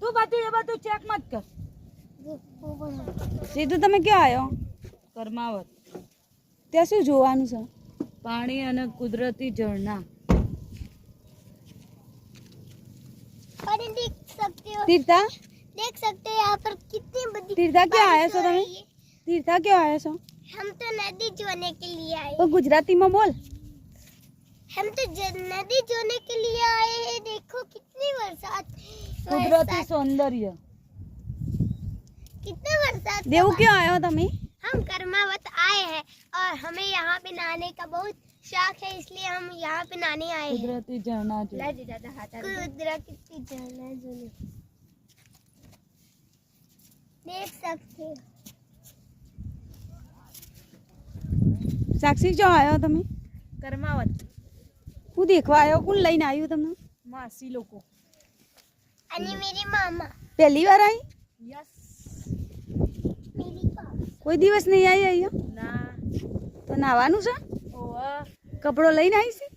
તું બધું ચેક મત કર સીધું તમે ક્યાં આવ્યો કર્માવત ત્યાં શું જોવાનું છે પાણી અને કુદરતી ઝરણા देख सकते हो तीर्था यहाँ पर कितनी बड़ी तीर्था क्या आया सो बारिश हो તમે रही है। तीर्था क्यों आया सो हम तो नदी जोने के लिए आए तो गुजराती में बोल हम तो नदी जोने के लिए आए हैं देखो कितनी बरसात કુદરતી સૌંદર્ય कितना बरसात देव क्यों आया हो તમે हम कर्मावत आए हैं और हमें यहाँ पे नहाने का बहुत शौक है इसलिए हम यहाँ पे नहाने आए हैं કુદરતી ઝરણા જો कुदरती झरना जोने देख सकते हो સાક્ષી ક્યાં આવ્યો તમે કર્માવત હું દેખવા આવ્યો કોણ લઈને આવ્યું તમને માસી લોકો અને मेरी मामा પહેલી વાર આવી યસ मेरी पापा કોઈ દિવસ નહીં આવી અહીંયા ના તો નાવાનું છે ઓવા કપડો લઈને આવી છે